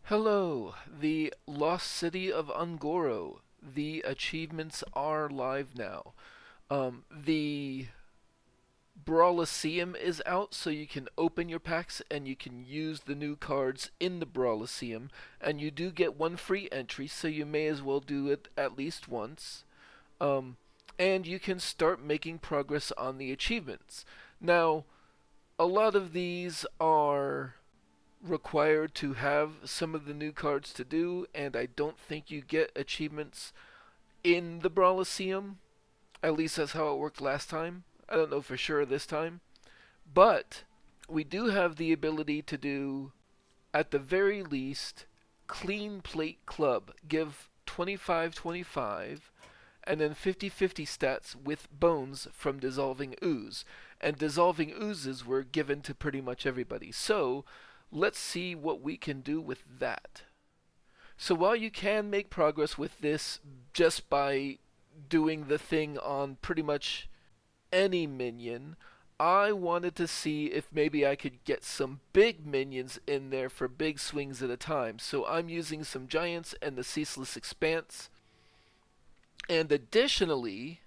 Hello, the Lost City of Ungoro. The achievements are live now. The Brawliseum is out, so you can open your packs and you can use the new cards in the Brawliseum. And you do get one free entry, so you may as well do it at least once. Um, and you can start making progress on the achievements. Now, a lot of these are required to have some of the new cards to do, and I don't think you get achievements in the Brawliseum. At least that's how it worked last time. I don't know for sure this time. But we do have the ability to do, at the very least, Clean Plate Club. Give 25-25 and then 50-50 stats with bones from Dissolving Ooze. And Dissolving Oozes were given to pretty much everybody. So let's see what we can do with that. So while you can make progress with this just by doing the thing on pretty much any minion, I wanted to see if maybe I could get some big minions in there for big swings at a time. So I'm using some giants and the Ceaseless Expanse. And additionally,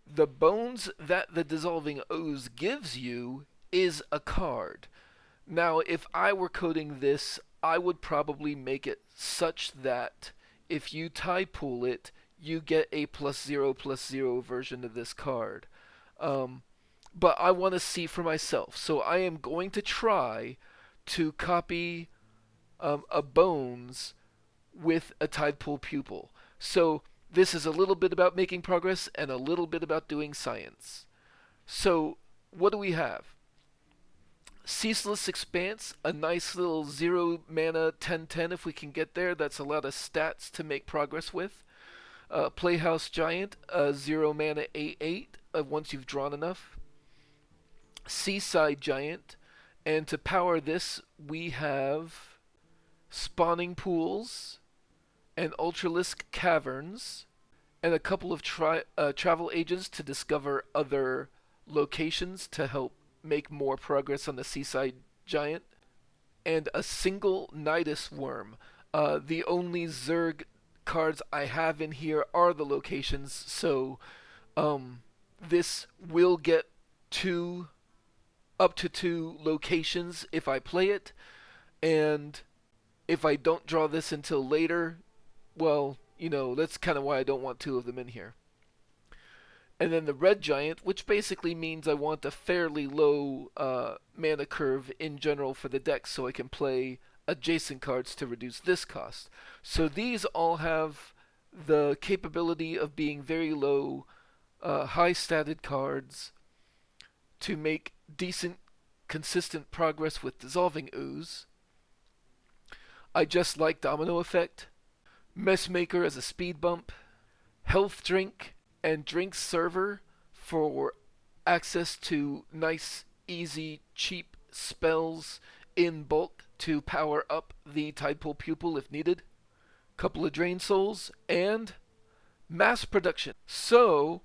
the bones that the Dissolving Ooze gives you is a card. Now, if I were coding this, I would probably make it such that if you Tidepool it, you get a +0/+0 version of this card. But I want to see for myself. So I am going to try to copy a bones with a Tidepool Pupil. So this is a little bit about making progress and a little bit about doing science. So what do we have? Ceaseless Expanse, a nice little 0 mana 10/10 if we can get there. That's a lot of stats to make progress with. Playhouse Giant, a 0 mana 8/8 once you've drawn enough. Seaside Giant, and to power this we have Spawning Pools and Ultralisk Caverns, and a couple of travel agents to discover other locations to help make more progress on the Seaside Giant, and a single Nydus Worm. The only Zerg cards I have in here are the locations, so this will get up to two locations if I play it, and if I don't draw this until later, well, that's kind of why I don't want two of them in here. And then the red giant, which basically means I want a fairly low mana curve in general for the deck so I can play adjacent cards to reduce this cost. So these all have the capability of being very low, high statted cards to make decent, consistent progress with Dissolving Ooze. I just like Domino Effect, Messmaker as a speed bump, Health Drink, and Drink Server for access to nice, easy, cheap spells in bulk to power up the Tidepool Pupil if needed. Couple of Drain Souls, and mass production. So,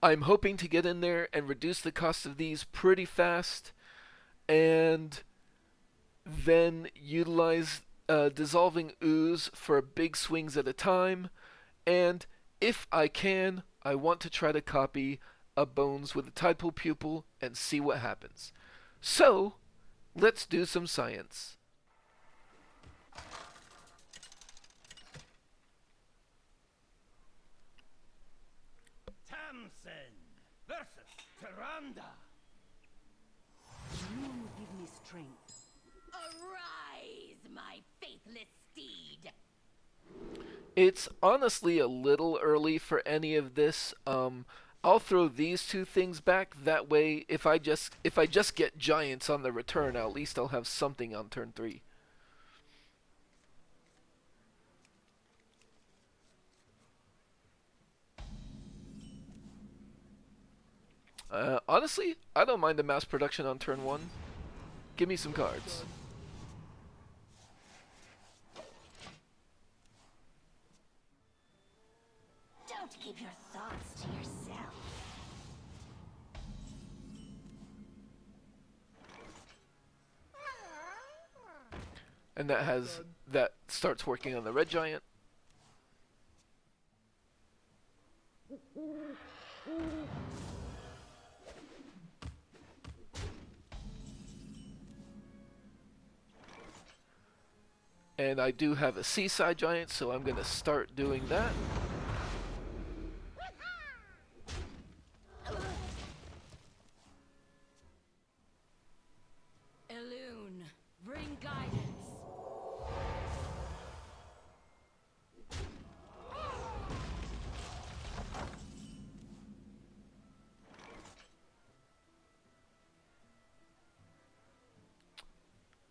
I'm hoping to get in there and reduce the cost of these pretty fast, and then utilize Dissolving Ooze for big swings at a time, and if I can, I want to try to copy a Bones with a Tidepool Pupil and see what happens. So, let's do some science. Tamsin versus Tyrande. You give me strength. Arise, my faithless steed! It's honestly a little early for any of this. I'll throw these two things back. That way, if I just get giants on the return, at least I'll have something on turn 3. Honestly, I don't mind the mass production on turn 1. Give me some cards. Don't keep your thoughts to yourself. And that starts working on the red giant. And I do have a seaside giant, so I'm going to start doing that. Elune, bring guidance.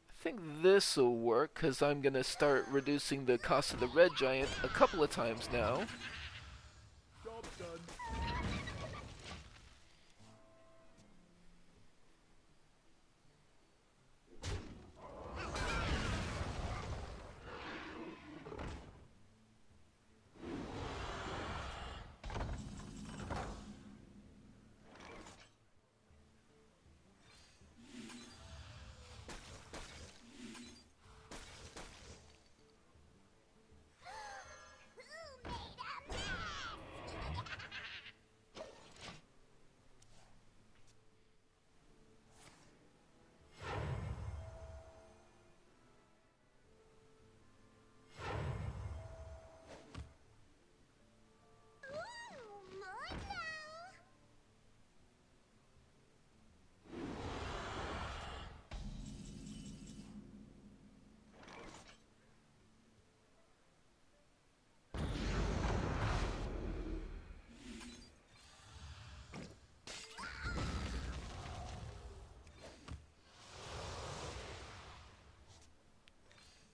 I think this will work because I'm going to start reducing the cost of the red giant a couple of times now. Job done.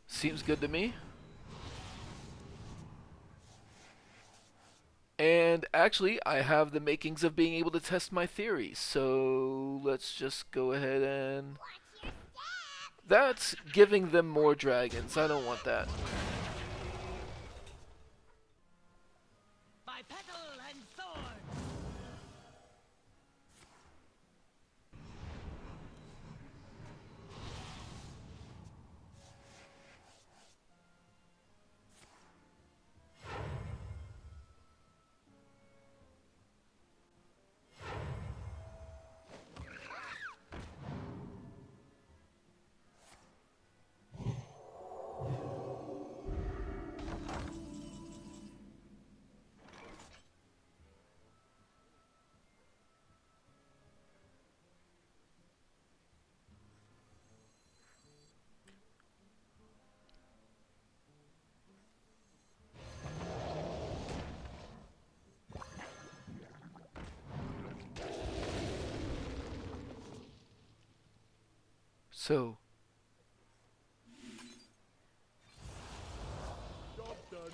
Seems good to me. And actually, I have the makings of being able to test my theory. So let's just go ahead and... That's giving them more dragons. I don't want that. By petal and sword. So, Job done.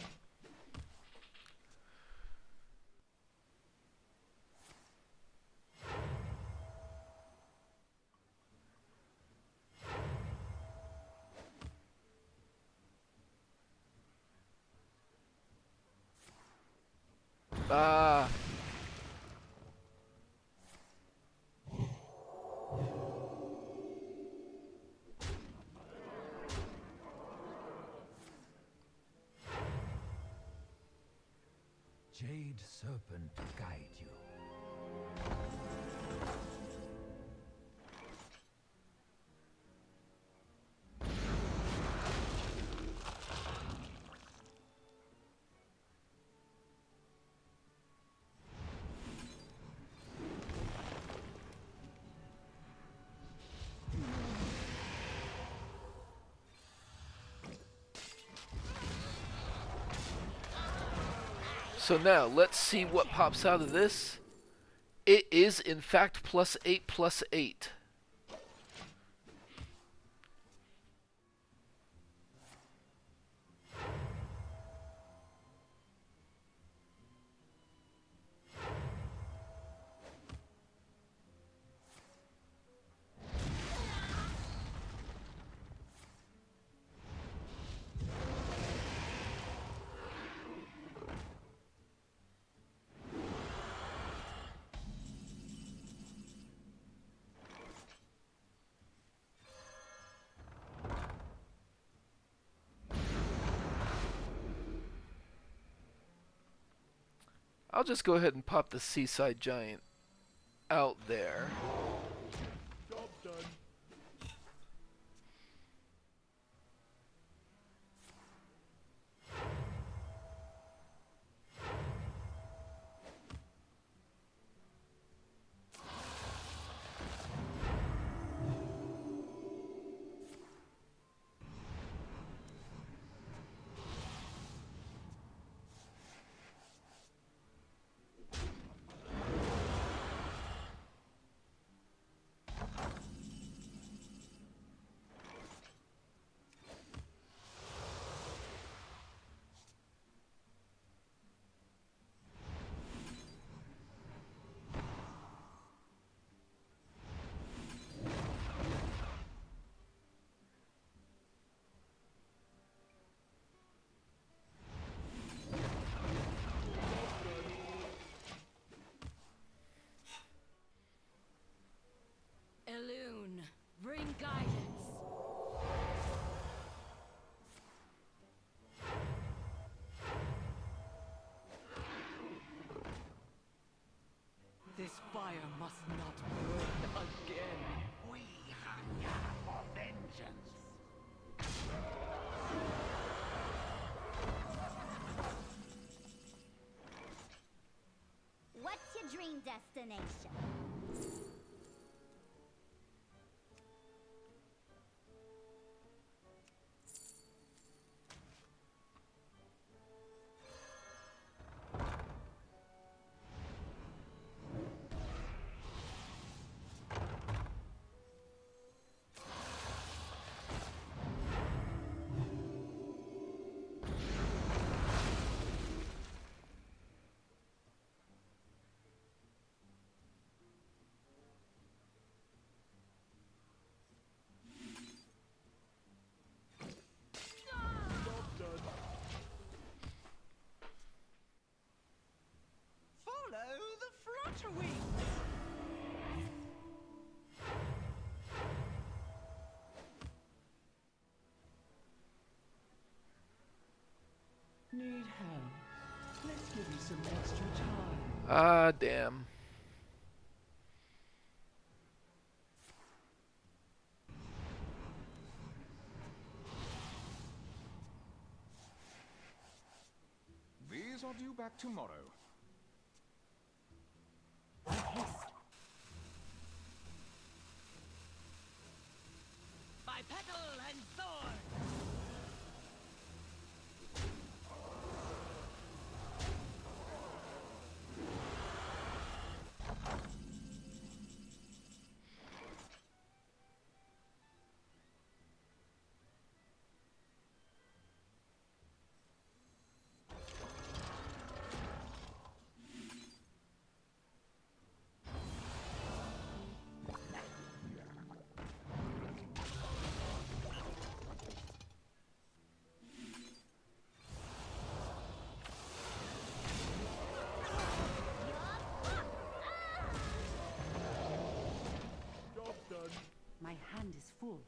ah, Jade serpent guide you. so now let's see what pops out of this. It is in fact +8/+8. I'll just go ahead and pop the Seaside Giant out there. Job done. Elune, bring guidance. This fire must not burn again. We hunger for vengeance. What's your dream destination? Job done. Follow the flutter wings. Need help? Let's give you some extra time. Ah, damn. These are due back tomorrow. By petal and thorn. Job done. My hand is full.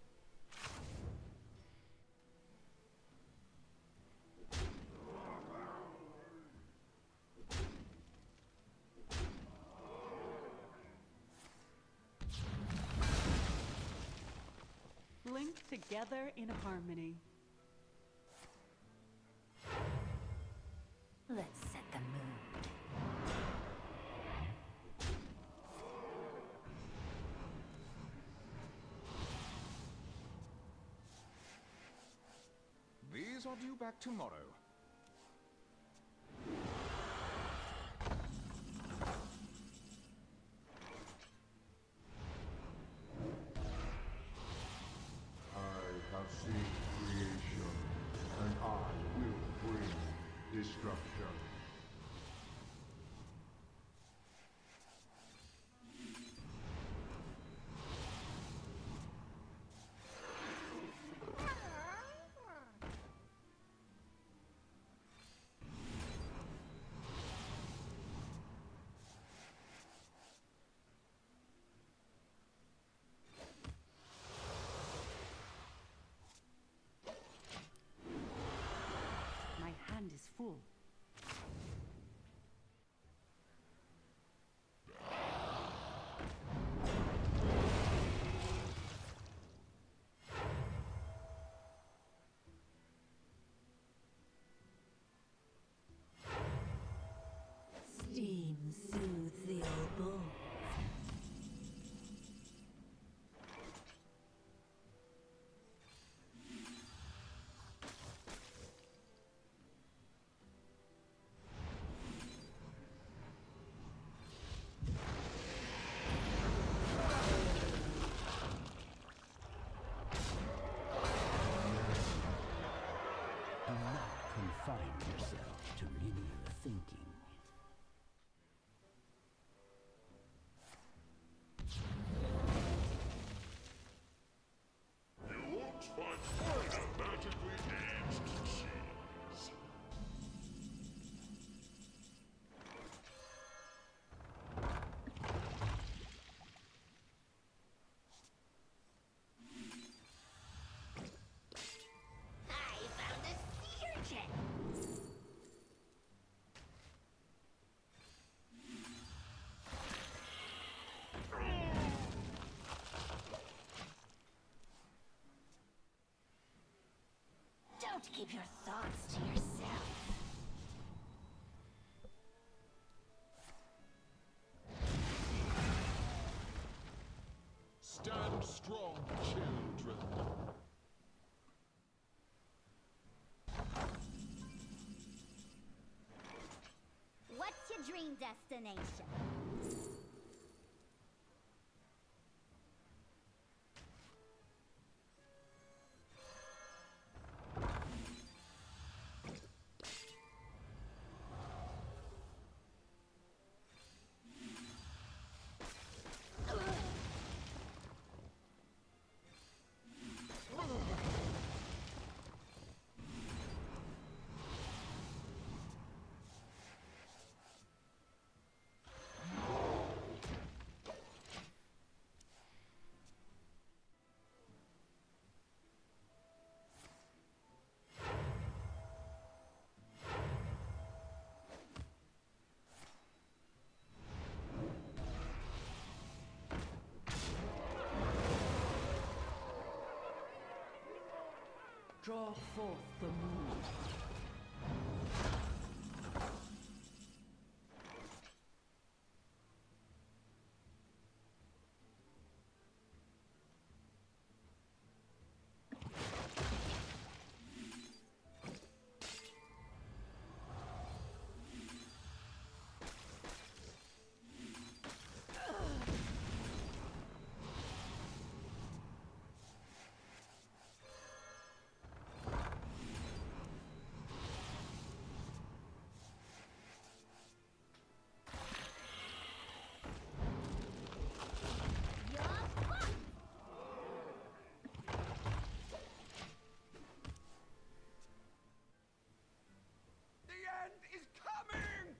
Linked together in harmony. Let's set the mood. These are due back tomorrow. I have seen creation, and I will bring destruction. My hand is full. confine yourself to linear thinking. You won't find a magically aged cheese. I found a sea urchin. Don't keep your thoughts to yourself. Stand strong, children. What's your dream destination? Draw forth the moon. The end is coming!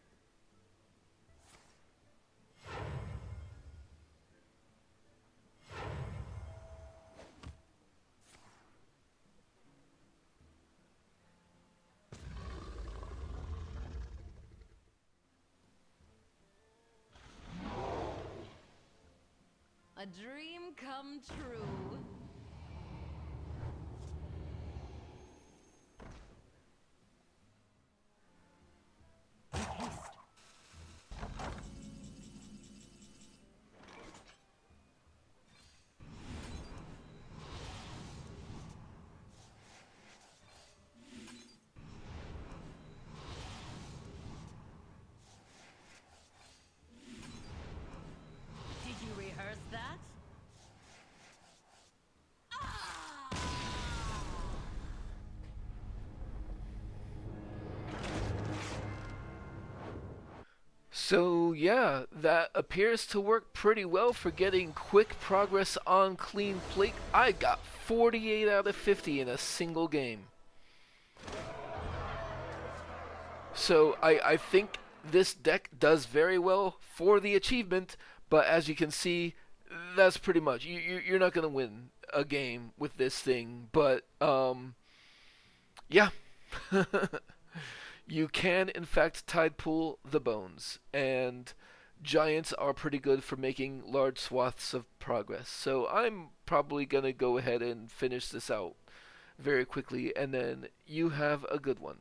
A dream come true. Did you rehearse that? So yeah, that appears to work pretty well for getting quick progress on clean plate. I got 48 out of 50 in a single game. So I think this deck does very well for the achievement, but as you can see, that's pretty much you're not gonna win a game with this thing. But yeah, you can in fact Tidepool the bones, and giants are pretty good for making large swaths of progress. So I'm probably gonna go ahead and finish this out very quickly, and then you have a good one.